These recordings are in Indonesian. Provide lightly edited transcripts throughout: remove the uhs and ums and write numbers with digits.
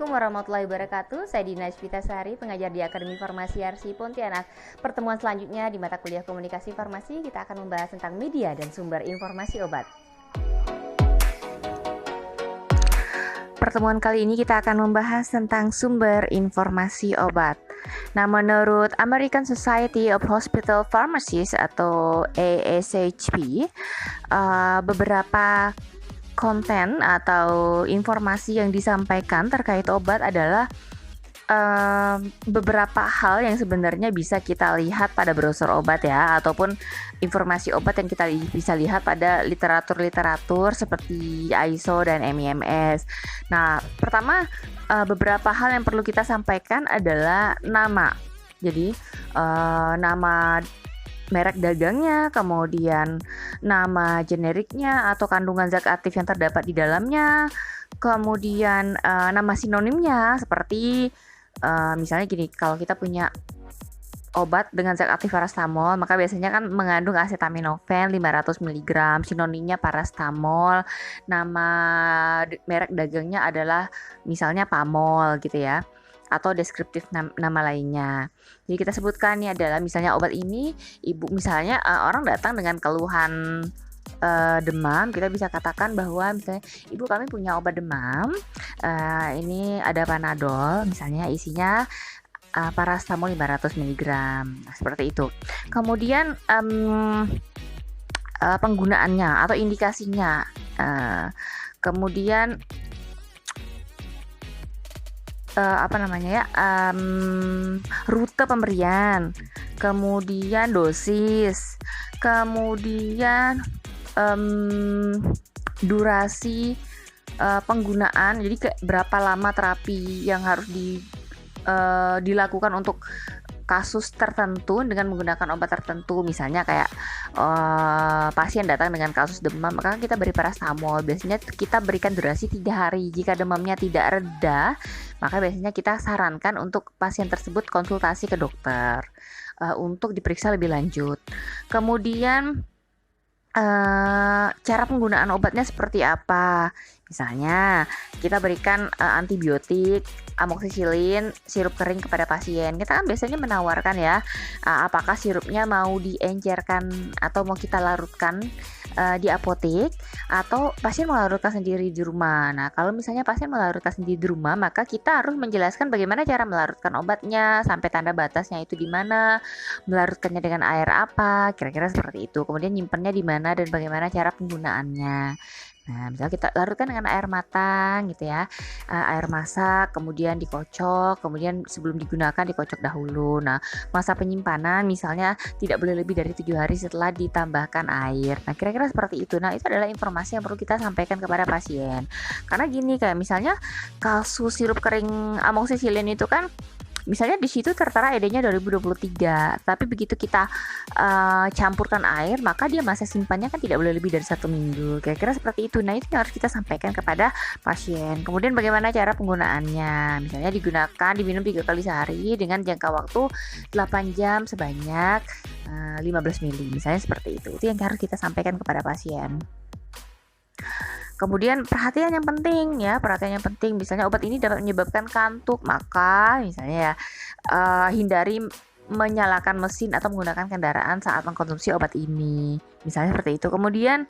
Assalamualaikum warahmatullahi wabarakatuh. Saya Dina Sari, pengajar di Akademi Farmasi Arsi Pontianak. Pertemuan selanjutnya di mata kuliah Komunikasi Farmasi, kita akan membahas tentang media dan sumber informasi obat. Pertemuan kali ini kita akan membahas tentang sumber informasi obat. Nah, menurut American Society of Hospital Pharmacists atau ASHP, beberapa konten atau informasi yang disampaikan terkait obat adalah beberapa hal yang sebenarnya bisa kita lihat pada brosur obat ya, ataupun informasi obat yang kita bisa lihat pada literatur seperti ISO dan MIMS. Nah, pertama beberapa hal yang perlu kita sampaikan adalah nama. Jadi nama merek dagangnya, kemudian nama generiknya atau kandungan zat aktif yang terdapat di dalamnya, kemudian nama sinonimnya seperti misalnya gini, kalau kita punya obat dengan zat aktif paracetamol, maka biasanya kan mengandung acetaminophen 500 mg, sinonimnya paracetamol, nama merek dagangnya adalah misalnya Pamol gitu ya, atau deskriptif nama lainnya. Jadi kita sebutkan ini adalah misalnya obat ini, ibu misalnya orang datang dengan keluhan demam, kita bisa katakan bahwa misalnya ibu kami punya obat demam, ini ada Panadol misalnya, isinya paracetamol 500 mg. Nah, seperti itu. Kemudian penggunaannya atau indikasinya, kemudian rute pemberian, kemudian dosis, kemudian durasi penggunaan, jadi berapa lama terapi yang harus dilakukan untuk kasus tertentu dengan menggunakan obat tertentu. Misalnya kayak pasien datang dengan kasus demam, maka kita beri paracetamol. Biasanya kita berikan durasi 3 hari. Jika demamnya tidak reda, maka biasanya kita sarankan untuk pasien tersebut konsultasi ke dokter untuk diperiksa lebih lanjut. Kemudian cara penggunaan obatnya seperti apa? Misalnya kita berikan antibiotik, amoksisilin, sirup kering kepada pasien. Kita kan biasanya menawarkan ya, apakah sirupnya mau diencerkan atau mau kita larutkan di apotek, atau pasien melarutkan sendiri di rumah. Nah, kalau misalnya pasien melarutkan sendiri di rumah, maka kita harus menjelaskan bagaimana cara melarutkan obatnya, sampai tanda batasnya itu di mana, melarutkannya dengan air apa, kira-kira seperti itu. Kemudian nyimpennya di mana dan bagaimana cara penggunaannya. Nah, misalnya kita larutkan dengan air matang gitu ya, air masak, kemudian dikocok, kemudian sebelum digunakan dikocok dahulu. Nah, masa penyimpanan misalnya tidak boleh lebih dari 7 hari setelah ditambahkan air. Nah, kira-kira seperti itu. Nah, itu adalah informasi yang perlu kita sampaikan kepada pasien. Karena gini, kayak misalnya kasus sirup kering amoksisilin itu kan, misalnya di situ tertera ED-nya 2023, tapi begitu kita campurkan air, maka dia masa simpannya kan tidak boleh lebih dari 1 minggu. Kira-kira seperti itu. Nah, itu yang harus kita sampaikan kepada pasien. Kemudian bagaimana cara penggunaannya? Misalnya diminum 3 kali sehari dengan jangka waktu 8 jam sebanyak 15 ml. Misalnya seperti itu. Itu yang harus kita sampaikan kepada pasien. Kemudian perhatian yang penting, misalnya obat ini dapat menyebabkan kantuk, maka misalnya ya hindari menyalakan mesin atau menggunakan kendaraan saat mengkonsumsi obat ini, misalnya seperti itu. Kemudian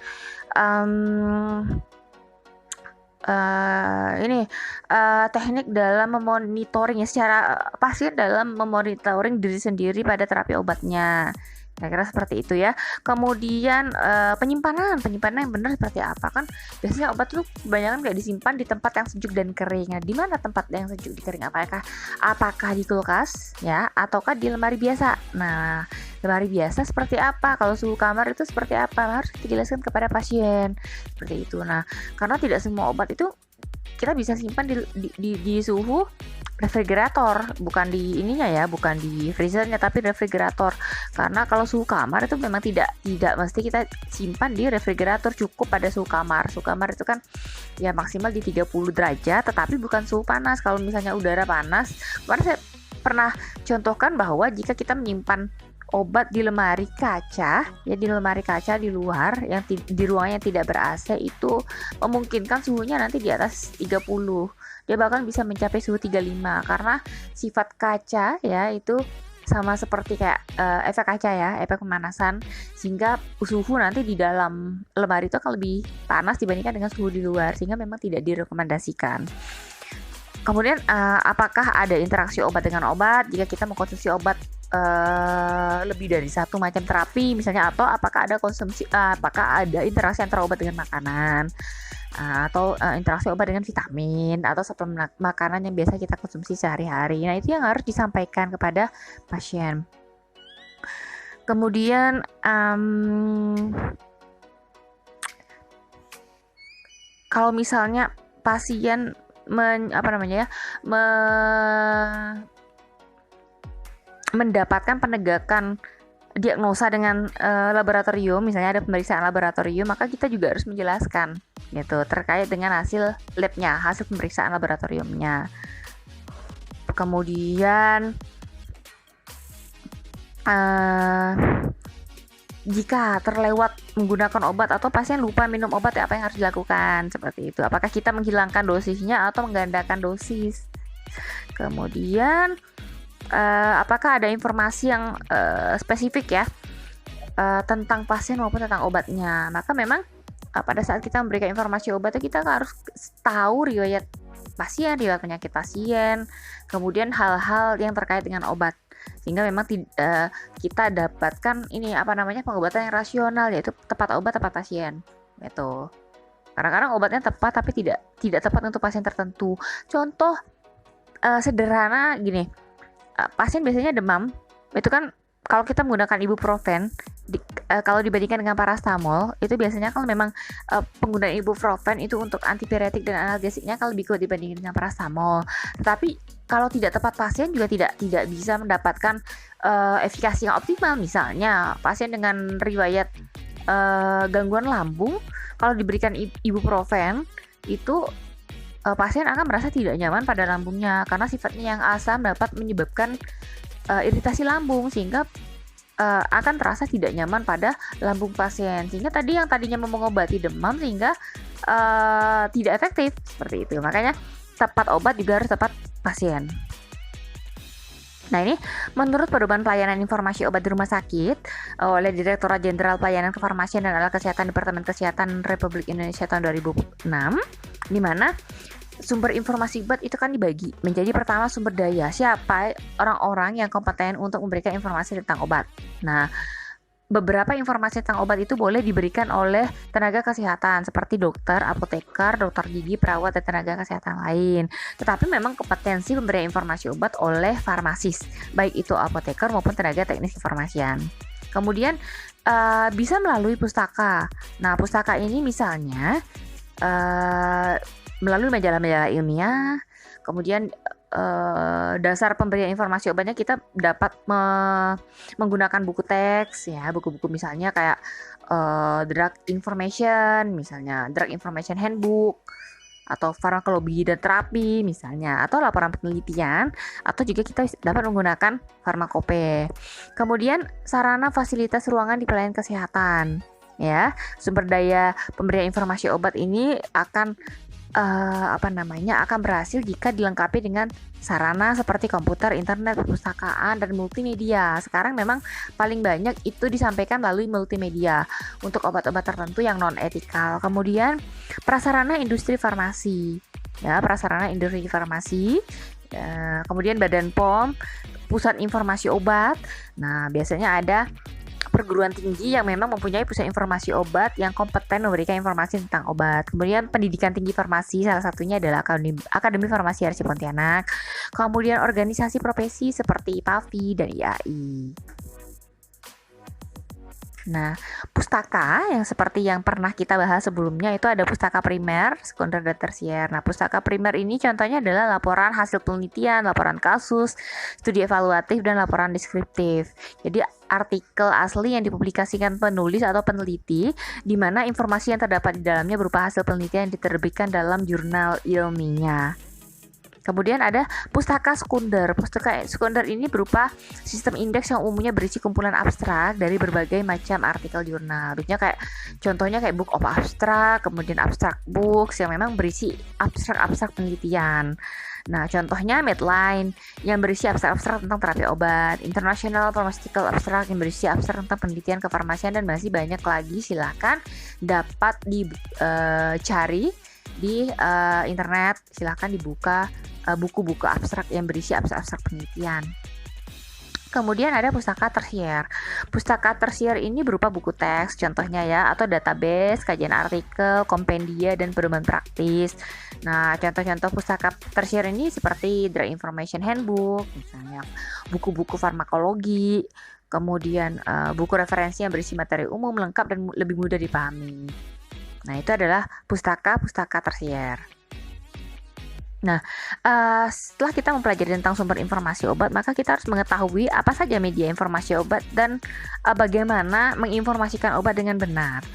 teknik dalam memonitoring secara pasien dalam memonitoring diri sendiri pada terapi obatnya. Kira-kira seperti itu ya. Kemudian penyimpanan yang benar seperti apa? Kan biasanya obat tuh kebanyakan kayak disimpan di tempat yang sejuk dan kering. Nah, di mana tempat yang sejuk dan kering? Apakah di kulkas ya, ataukah di lemari biasa? Nah, lemari biasa seperti apa? Kalau suhu kamar itu seperti apa? Harus dijelaskan kepada pasien seperti itu. Nah, karena tidak semua obat itu kita bisa simpan di suhu refrigerator, bukan di ininya ya, bukan di freezernya, tapi refrigerator. Karena kalau suhu kamar itu memang tidak mesti kita simpan di refrigerator, cukup pada suhu kamar. Suhu kamar itu kan ya maksimal di 30 derajat, tetapi bukan suhu panas. Kalau misalnya udara panas, kemarin saya pernah contohkan bahwa jika kita menyimpan obat di lemari kaca, ya di lemari kaca di luar yang di ruang yang tidak ber AC, itu memungkinkan suhunya nanti di atas 30 dia bahkan bisa mencapai suhu 35 karena sifat kaca ya itu sama seperti kayak efek kaca ya, efek pemanasan, sehingga suhu nanti di dalam lemari itu akan lebih panas dibandingkan dengan suhu di luar, sehingga memang tidak direkomendasikan. Kemudian apakah ada interaksi obat dengan obat jika kita mengkonsumsi obat lebih dari satu macam terapi misalnya, atau apakah ada interaksi antara obat dengan makanan, atau interaksi obat dengan vitamin atau suplemen makanan yang biasa kita konsumsi sehari-hari. Nah, itu yang harus disampaikan kepada pasien. Kemudian kalau misalnya pasien mendapatkan penegakan diagnosa dengan laboratorium, misalnya ada pemeriksaan laboratorium, maka kita juga harus menjelaskan gitu terkait dengan hasil labnya, hasil pemeriksaan laboratoriumnya. Kemudian jika terlewat menggunakan obat atau pasien lupa minum obat, apa yang harus dilakukan? Seperti itu. Apakah kita menghilangkan dosisnya atau menggandakan dosis? Kemudian apakah ada informasi yang spesifik ya tentang pasien maupun tentang obatnya? Maka memang pada saat kita memberikan informasi obat itu kita harus tahu riwayat pasien, riwayat penyakit pasien, kemudian hal-hal yang terkait dengan obat, sehingga memang kita dapatkan pengobatan yang rasional, yaitu tepat obat tepat pasien gitu. Kadang-kadang obatnya tepat tapi tidak tepat untuk pasien tertentu. Contoh sederhana gini, pasien biasanya demam, itu kan kalau kita menggunakan ibuprofen, kalau dibandingkan dengan parastamol, itu biasanya kalau memang penggunaan ibuprofen itu untuk antipiretik dan analgesiknya kalau lebih kuat dibandingkan dengan parastamol. Tetapi kalau tidak tepat pasien juga tidak bisa mendapatkan efikasi yang optimal. Misalnya pasien dengan riwayat gangguan lambung, kalau diberikan ibuprofen itu pasien akan merasa tidak nyaman pada lambungnya karena sifatnya yang asam dapat menyebabkan iritasi lambung, sehingga akan terasa tidak nyaman pada lambung pasien, sehingga yang tadinya mengobati demam sehingga tidak efektif seperti itu. Makanya tepat obat juga harus tepat pasien. Nah, ini menurut Pedoman Pelayanan Informasi Obat di Rumah Sakit oleh Direktorat Jenderal Pelayanan Kefarmasian dan Alat Kesehatan Departemen Kesehatan Republik Indonesia tahun 2006, di mana sumber informasi obat itu kan dibagi menjadi pertama sumber daya, siapa orang-orang yang kompeten untuk memberikan informasi tentang obat. Nah, beberapa informasi tentang obat itu boleh diberikan oleh tenaga kesehatan seperti dokter, apoteker, dokter gigi, perawat, dan tenaga kesehatan lain. Tetapi memang kompetensi pemberian informasi obat oleh farmasis, baik itu apoteker maupun tenaga teknis kefarmasian. Kemudian bisa melalui pustaka. Nah, pustaka ini misalnya melalui majalah-majalah ilmiah, kemudian dasar pemberian informasi obatnya kita dapat menggunakan buku teks ya, buku-buku misalnya kayak drug information, misalnya drug information handbook, atau farmakologi dan terapi misalnya, atau laporan penelitian, atau juga kita dapat menggunakan farmakope. Kemudian sarana fasilitas ruangan di pelayanan kesehatan ya, sumber daya pemberian informasi obat ini akan akan berhasil jika dilengkapi dengan sarana seperti komputer, internet, perpustakaan, dan multimedia. Sekarang memang paling banyak itu disampaikan melalui multimedia untuk obat-obat tertentu yang non-etikal. Kemudian prasarana industri farmasi, ya, prasarana industri farmasi. Kemudian Badan POM, Pusat Informasi Obat. Nah, biasanya ada perguruan tinggi yang memang mempunyai pusat informasi obat yang kompeten memberikan informasi tentang obat. Kemudian pendidikan tinggi farmasi, salah satunya adalah Akademi Farmasi RC Pontianak. Kemudian organisasi profesi seperti PAVI dan IAI. Nah, pustaka yang seperti yang pernah kita bahas sebelumnya itu ada pustaka primer, sekunder, dan tersier. Nah, pustaka primer ini contohnya adalah laporan hasil penelitian, laporan kasus, studi evaluatif, dan laporan deskriptif. Jadi artikel asli yang dipublikasikan penulis atau peneliti, di mana informasi yang terdapat di dalamnya berupa hasil penelitian yang diterbitkan dalam jurnal ilmiah. Kemudian ada pustaka sekunder. Pustaka sekunder ini berupa sistem indeks yang umumnya berisi kumpulan abstrak dari berbagai macam artikel jurnal. Contohnya kayak book of abstract, kemudian abstract books yang memang berisi abstrak-abstrak penelitian. Nah, contohnya Medline yang berisi abstrak-abstrak tentang terapi obat, International Pharmaceutical Abstract yang berisi abstrak tentang penelitian kefarmasian, dan masih banyak lagi. Silahkan dapat dicari di internet, silahkan dibuka buku-buku abstrak yang berisi abstrak-abstrak penelitian. Kemudian ada pustaka tersier. Pustaka tersier ini berupa buku teks, contohnya ya, atau database, kajian artikel, kompendia, dan pedoman praktis. Nah, contoh-contoh pustaka tersier ini seperti Drug Information Handbook, misalnya buku-buku farmakologi, kemudian buku referensi yang berisi materi umum, lengkap, dan lebih mudah dipahami. Nah, itu adalah pustaka tersier. Nah, setelah kita mempelajari tentang sumber informasi obat, maka kita harus mengetahui apa saja media informasi obat dan bagaimana menginformasikan obat dengan benar.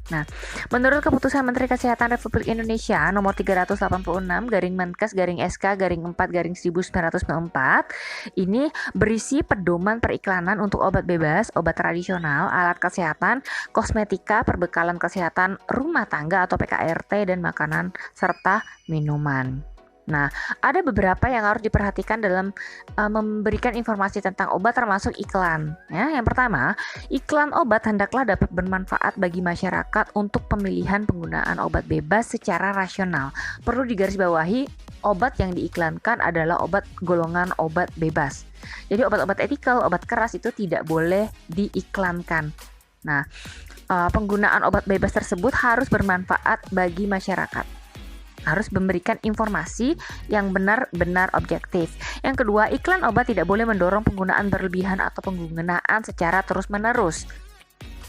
Nah, menurut keputusan Menteri Kesehatan Republik Indonesia nomor 386/Menkes/SK/4/1994 ini berisi pedoman periklanan untuk obat bebas, obat tradisional, alat kesehatan, kosmetika, perbekalan kesehatan rumah tangga atau PKRT, dan makanan serta minuman. Nah, ada beberapa yang harus diperhatikan dalam memberikan informasi tentang obat, termasuk iklan. Ya, yang pertama, iklan obat hendaklah dapat bermanfaat bagi masyarakat untuk pemilihan penggunaan obat bebas secara rasional. Perlu digarisbawahi, obat yang diiklankan adalah obat golongan obat bebas. Jadi obat-obat etikal, obat keras itu tidak boleh diiklankan. Nah, penggunaan obat bebas tersebut harus bermanfaat bagi masyarakat, harus memberikan informasi yang benar-benar objektif. Yang kedua, iklan obat tidak boleh mendorong penggunaan berlebihan atau penggunaan secara terus-menerus.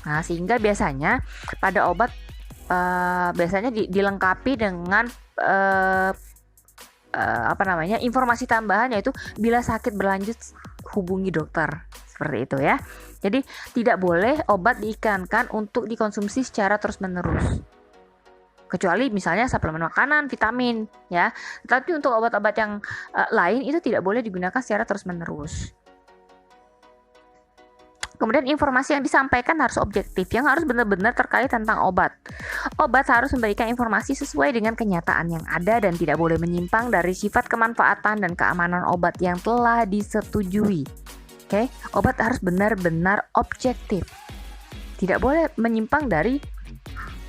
Nah, sehingga biasanya pada obat biasanya dilengkapi dengan informasi tambahan, yaitu bila sakit berlanjut hubungi dokter. Seperti itu ya. Jadi tidak boleh obat diiklankan untuk dikonsumsi secara terus-menerus, kecuali misalnya suplemen makanan, vitamin ya. Tapi untuk obat-obat yang lain itu tidak boleh digunakan secara terus-menerus. Kemudian informasi yang disampaikan harus objektif, yang harus benar-benar terkait tentang obat. Obat harus memberikan informasi sesuai dengan kenyataan yang ada dan tidak boleh menyimpang dari sifat kemanfaatan dan keamanan obat yang telah disetujui. Oke, obat harus benar-benar objektif. Tidak boleh menyimpang dari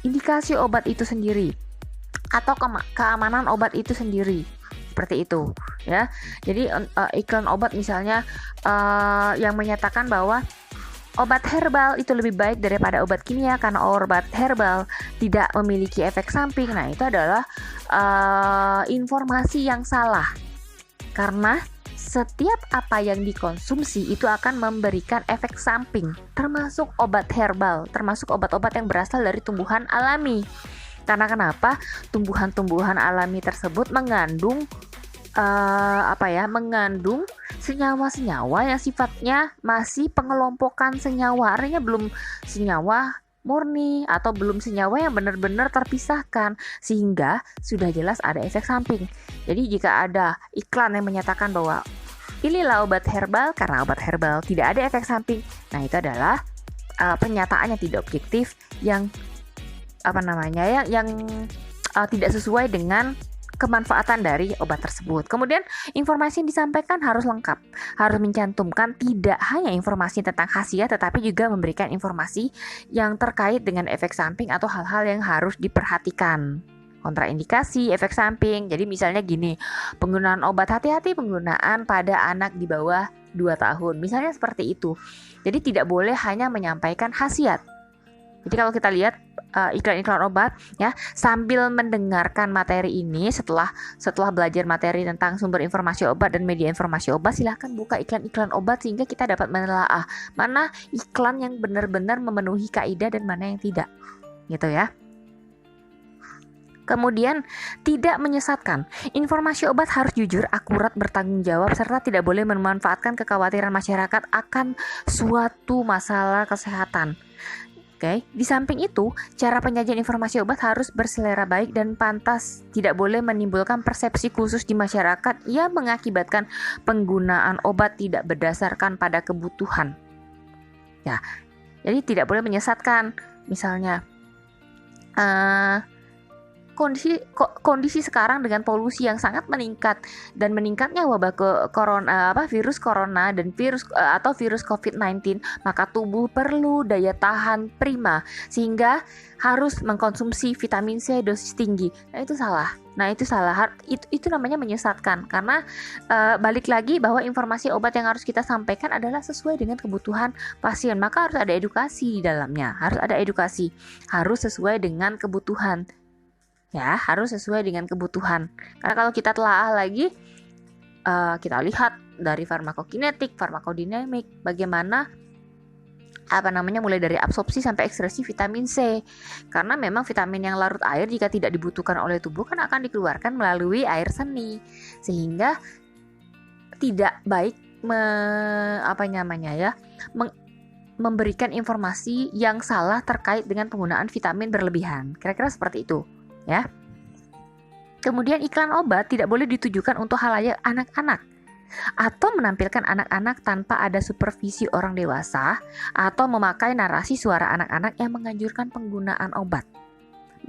indikasi obat itu sendiri atau keamanan obat itu sendiri, seperti itu ya. Jadi iklan obat misalnya yang menyatakan bahwa obat herbal itu lebih baik daripada obat kimia karena obat herbal tidak memiliki efek samping. Nah, itu adalah informasi yang salah, karena setiap apa yang dikonsumsi itu akan memberikan efek samping, termasuk obat herbal, termasuk obat-obat yang berasal dari tumbuhan alami. Karena kenapa? Tumbuhan-tumbuhan alami tersebut mengandung mengandung senyawa-senyawa yang sifatnya masih pengelompokan senyawa, artinya belum senyawa murni atau belum senyawa yang benar-benar terpisahkan, sehingga sudah jelas ada efek samping. Jadi jika ada iklan yang menyatakan bahwa inilah obat herbal karena obat herbal tidak ada efek samping, nah itu adalah pernyataan yang tidak objektif, yang tidak sesuai dengan kemanfaatan dari obat tersebut. Kemudian informasi yang disampaikan harus lengkap, harus mencantumkan tidak hanya informasi tentang khasiat, tetapi juga memberikan informasi yang terkait dengan efek samping atau hal-hal yang harus diperhatikan. Kontraindikasi, efek samping. Jadi misalnya gini, penggunaan obat, hati-hati penggunaan pada anak di bawah 2 tahun. Misalnya seperti itu. Jadi tidak boleh hanya menyampaikan khasiat. Jadi kalau kita lihat iklan-iklan obat ya, sambil mendengarkan materi ini, setelah belajar materi tentang sumber informasi obat dan media informasi obat, silahkan buka iklan-iklan obat sehingga kita dapat menelaah mana iklan yang benar-benar memenuhi kaidah dan mana yang tidak, gitu ya. Kemudian tidak menyesatkan. Informasi obat harus jujur, akurat, bertanggung jawab, serta tidak boleh memanfaatkan kekhawatiran masyarakat akan suatu masalah kesehatan. Oke, di samping itu, cara penyajian informasi obat harus berselera baik dan pantas, tidak boleh menimbulkan persepsi khusus di masyarakat yang mengakibatkan penggunaan obat tidak berdasarkan pada kebutuhan. Ya, jadi tidak boleh menyesatkan. Misalnya, kondisi sekarang dengan polusi yang sangat meningkat dan meningkatnya wabah virus corona dan virus COVID-19, maka tubuh perlu daya tahan prima sehingga harus mengkonsumsi vitamin C dosis tinggi. Nah, itu salah. Itu namanya menyesatkan, karena balik lagi bahwa informasi obat yang harus kita sampaikan adalah sesuai dengan kebutuhan pasien. Maka harus ada edukasi di dalamnya. Harus sesuai dengan kebutuhan. Ya, harus sesuai dengan kebutuhan. Karena kalau kita telaah lagi, kita lihat dari farmakokinetik, farmakodinamik, bagaimana mulai dari absorpsi sampai ekskresi vitamin C. Karena memang vitamin yang larut air jika tidak dibutuhkan oleh tubuh kan akan dikeluarkan melalui air seni, sehingga tidak baik memberikan informasi yang salah terkait dengan penggunaan vitamin berlebihan. Kira-kira seperti itu. Ya. Kemudian iklan obat tidak boleh ditujukan untuk halayak anak-anak atau menampilkan anak-anak tanpa ada supervisi orang dewasa atau memakai narasi suara anak-anak yang menganjurkan penggunaan obat.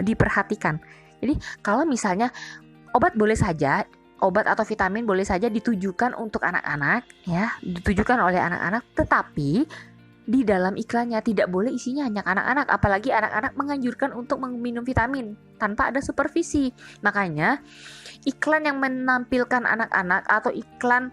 Diperhatikan. Jadi kalau misalnya obat atau vitamin boleh saja ditujukan untuk anak-anak, ya, ditujukan oleh anak-anak, tetapi di dalam iklannya tidak boleh isinya hanya anak-anak, apalagi anak-anak menganjurkan untuk meminum vitamin tanpa ada supervisi. Makanya iklan yang menampilkan anak-anak atau iklan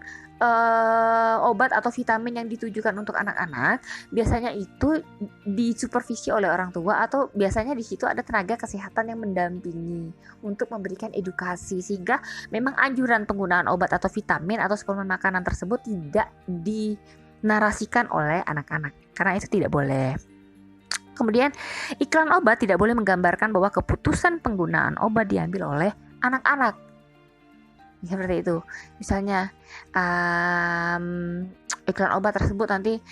obat atau vitamin yang ditujukan untuk anak-anak biasanya itu disupervisi oleh orang tua, atau biasanya di situ ada tenaga kesehatan yang mendampingi untuk memberikan edukasi, sehingga memang anjuran penggunaan obat atau vitamin atau suplemen makanan tersebut tidak dinarasikan oleh anak-anak, karena itu tidak boleh. Kemudian iklan obat tidak boleh menggambarkan bahwa keputusan penggunaan obat diambil oleh anak-anak. Seperti itu. Misalnya iklan obat tersebut nanti,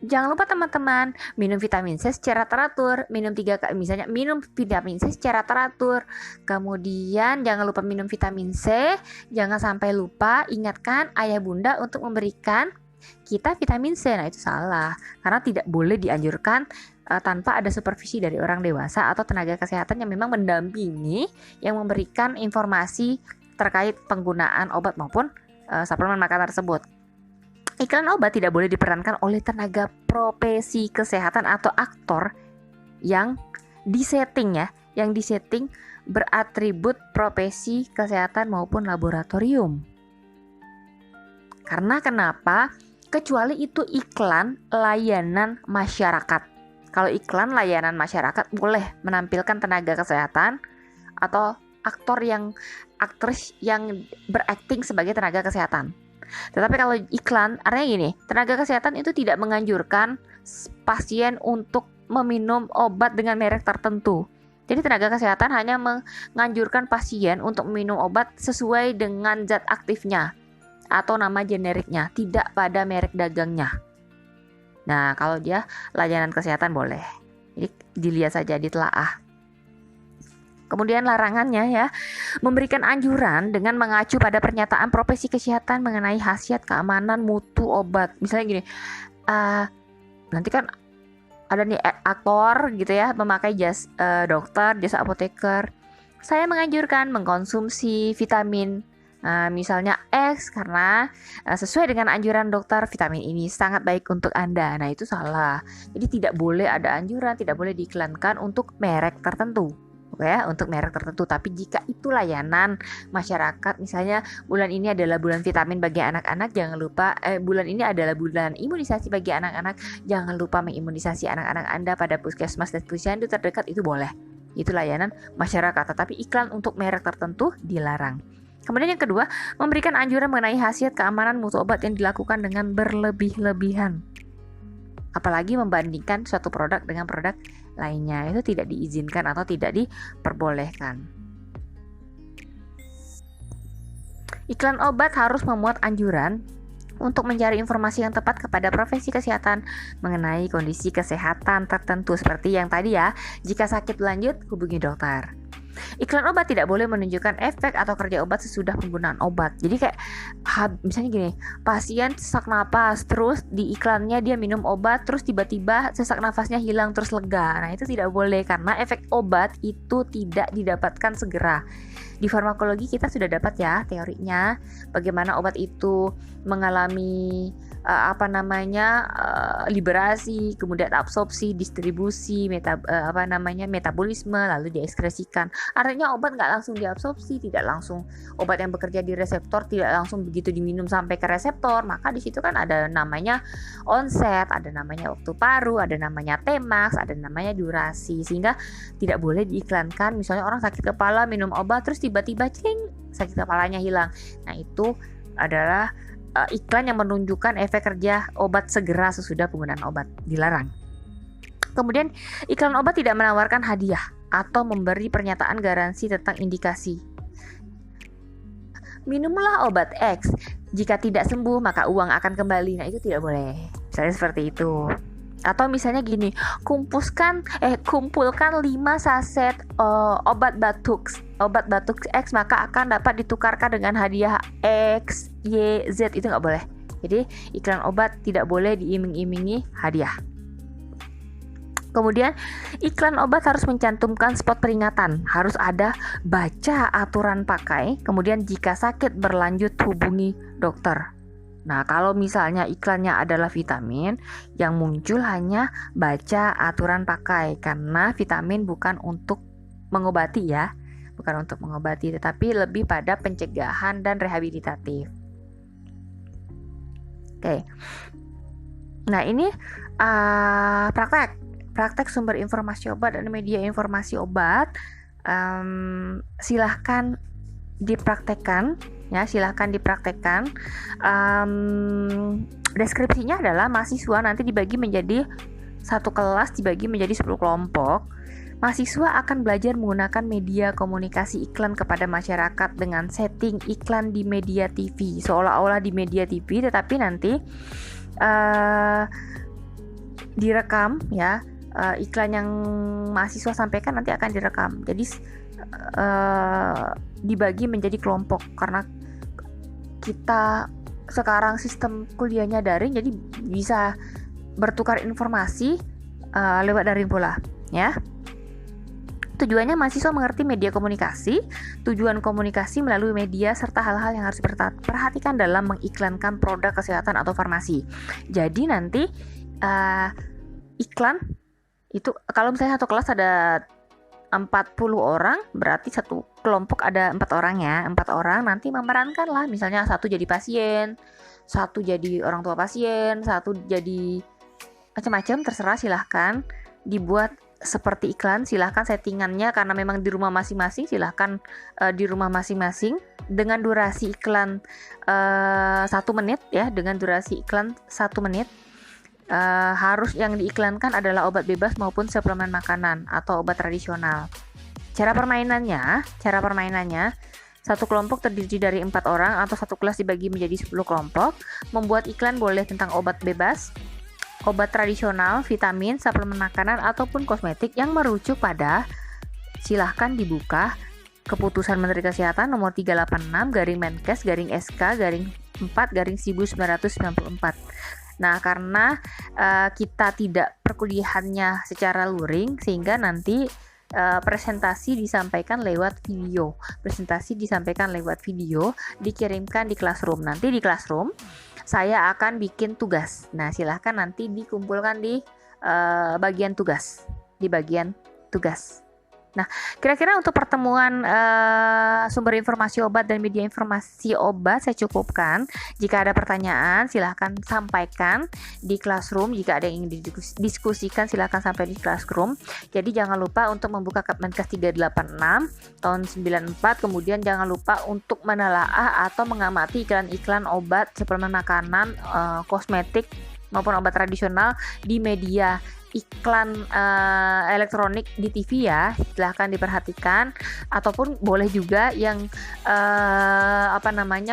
jangan lupa teman-teman minum vitamin C secara teratur, minum vitamin C secara teratur. Kemudian jangan lupa minum vitamin C, jangan sampai lupa ingatkan ayah bunda untuk memberikan kita vitamin C. Nah, itu salah, karena tidak boleh dianjurkan tanpa ada supervisi dari orang dewasa atau tenaga kesehatan yang memang mendampingi, yang memberikan informasi terkait penggunaan obat maupun suplemen makanan tersebut. Iklan obat tidak boleh diperankan oleh tenaga profesi kesehatan atau aktor yang disetting beratribut profesi kesehatan maupun laboratorium. Karena kenapa? Kecuali itu iklan layanan masyarakat. Kalau iklan layanan masyarakat boleh menampilkan tenaga kesehatan atau aktris yang berakting sebagai tenaga kesehatan. Tetapi kalau iklan, artinya gini, tenaga kesehatan itu tidak menganjurkan pasien untuk meminum obat dengan merek tertentu. Jadi tenaga kesehatan hanya menganjurkan pasien untuk meminum obat sesuai dengan zat aktifnya atau nama generiknya, tidak pada merek dagangnya. Nah, kalau dia layanan kesehatan boleh. Jadi dilihat saja, ditelaah. Kemudian larangannya, ya, memberikan anjuran dengan mengacu pada pernyataan profesi kesehatan mengenai khasiat, keamanan, mutu obat. Misalnya gini, nanti kan ada nih aktor gitu ya, memakai jasa dokter, jasa apoteker. Saya menganjurkan mengkonsumsi vitamin misalnya X karena sesuai dengan anjuran dokter, vitamin ini sangat baik untuk Anda. Nah, itu salah. Jadi tidak boleh ada anjuran, tidak boleh diiklankan untuk merek tertentu. Oke, untuk merek tertentu. Tapi jika itu layanan masyarakat, misalnya bulan ini adalah bulan vitamin bagi anak-anak, jangan lupa bulan ini adalah bulan imunisasi bagi anak-anak, jangan lupa mengimunisasi anak-anak Anda pada puskesmas dan posyandu terdekat, itu boleh. Itu layanan masyarakat. Tetapi iklan untuk merek tertentu dilarang. Kemudian yang kedua, memberikan anjuran mengenai khasiat, keamanan, mutu obat yang dilakukan dengan berlebih-lebihan. Apalagi membandingkan suatu produk dengan produk lainnya, itu tidak diizinkan atau tidak diperbolehkan. Iklan obat harus memuat anjuran untuk mencari informasi yang tepat kepada profesi kesehatan mengenai kondisi kesehatan tertentu seperti yang tadi ya. Jika sakit lanjut, hubungi dokter. Iklan obat tidak boleh menunjukkan efek atau kerja obat sesudah penggunaan obat. Jadi kayak misalnya gini, pasien sesak napas, terus di iklannya dia minum obat, terus tiba-tiba sesak nafasnya hilang terus lega. Nah itu tidak boleh karena efek obat itu tidak didapatkan segera. Di farmakologi kita sudah dapat ya teorinya bagaimana obat itu mengalami liberasi, kemudian absorpsi, distribusi, metabolisme, lalu dieskresikan. Artinya obat nggak langsung diabsorpsi, tidak langsung obat yang bekerja di reseptor tidak langsung begitu diminum sampai ke reseptor. Maka di situ kan ada namanya onset, ada namanya waktu paru, ada namanya Tmax, ada namanya durasi, sehingga tidak boleh diiklankan. Misalnya orang sakit kepala minum obat terus tiba-tiba sakit kepalanya hilang. Nah itu adalah iklan yang menunjukkan efek kerja obat segera sesudah penggunaan obat, dilarang. Kemudian iklan obat tidak menawarkan hadiah atau memberi pernyataan garansi tentang indikasi. Minumlah obat X, jika tidak sembuh maka uang akan kembali. Nah itu tidak boleh. Misalnya seperti itu. Atau misalnya gini, kumpulkan 5 saset obat batuk X maka akan dapat ditukarkan dengan hadiah X, Y, Z. Itu nggak boleh. Jadi iklan obat tidak boleh diiming-imingi hadiah. Kemudian iklan obat harus mencantumkan spot peringatan, harus ada baca aturan pakai, kemudian jika sakit berlanjut hubungi dokter. Nah, kalau misalnya iklannya adalah vitamin, yang muncul hanya baca aturan pakai, karena vitamin bukan untuk mengobati ya, bukan untuk mengobati, tetapi lebih pada pencegahan dan rehabilitatif. Oke. Nah, ini praktek sumber informasi obat dan media informasi obat. Silahkan dipraktekkan. Ya, silahkan dipraktekkan. Deskripsinya adalah mahasiswa nanti dibagi menjadi satu kelas, dibagi menjadi 10 kelompok. Mahasiswa akan belajar menggunakan media komunikasi iklan kepada masyarakat dengan setting iklan di media TV, seolah-olah di media TV, tetapi nanti direkam ya. Iklan yang mahasiswa sampaikan nanti akan direkam. Jadi dibagi menjadi kelompok karena kita sekarang sistem kuliahnya daring, jadi bisa bertukar informasi lewat daring pula ya. Tujuannya mahasiswa mengerti media komunikasi, tujuan komunikasi melalui media serta hal-hal yang harus diperhatikan dalam mengiklankan produk kesehatan atau farmasi. Jadi nanti iklan itu kalau misalnya satu kelas ada 40 orang, berarti satu kelompok ada 4 orang ya. 4 orang nanti memerankan lah, misalnya satu jadi pasien, satu jadi orang tua pasien, satu jadi macam-macam, terserah, silahkan dibuat seperti iklan, silahkan settingannya karena memang di rumah masing-masing, silahkan di rumah masing-masing dengan durasi iklan 1 menit ya, dengan durasi iklan 1 menit. Harus yang diiklankan adalah obat bebas maupun suplemen makanan atau obat tradisional. Cara permainannya, satu kelompok terdiri dari 4 orang atau satu kelas dibagi menjadi 10 kelompok. Membuat iklan boleh tentang obat bebas, obat tradisional, vitamin, suplemen makanan ataupun kosmetik yang merujuk pada, silahkan dibuka Keputusan Menteri Kesehatan nomor 386/Menkes/SK/4/1994. Nah, karena kita tidak perkuliahannya secara luring, sehingga nanti presentasi disampaikan lewat video. Dikirimkan di Classroom. Nanti di Classroom saya akan bikin tugas. Nah, silahkan nanti dikumpulkan di bagian tugas. Nah, kira-kira untuk pertemuan sumber informasi obat dan media informasi obat saya cukupkan. Jika ada pertanyaan, silahkan sampaikan di Classroom. Jika ada yang ingin didiskusikan, silahkan sampai di Classroom. Jadi jangan lupa untuk membuka Kemenkes 386 tahun 94. Kemudian jangan lupa untuk menelaah atau mengamati iklan-iklan obat, suplemen makanan, kosmetik maupun obat tradisional di media iklan elektronik di TV ya, silahkan diperhatikan, ataupun boleh juga yang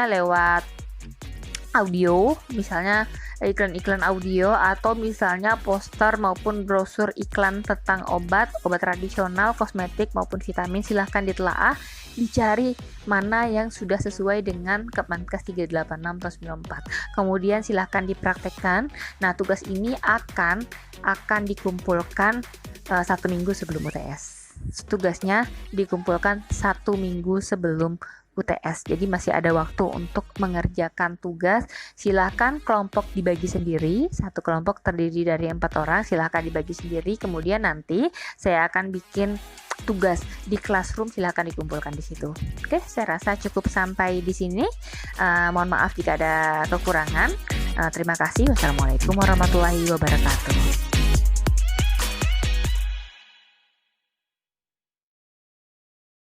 lewat audio, misalnya iklan-iklan audio atau misalnya poster maupun brosur iklan tentang obat tradisional, kosmetik maupun vitamin, silahkan ditelaah, dicari mana yang sudah sesuai dengan Kemenkes 386 atau 94. Kemudian silahkan dipraktekkan. Nah, tugas ini akan dikumpulkan 1 minggu sebelum UTS. Tugasnya dikumpulkan 1 minggu sebelum UTS. Jadi masih ada waktu untuk mengerjakan tugas. Silahkan kelompok dibagi sendiri. Satu kelompok terdiri dari 4 orang. Silahkan dibagi sendiri. Kemudian nanti saya akan bikin tugas di classroom, silahkan dikumpulkan di situ. Oke, saya rasa cukup sampai di sini. Mohon maaf jika ada kekurangan. Terima kasih. Wassalamualaikum warahmatullahi wabarakatuh.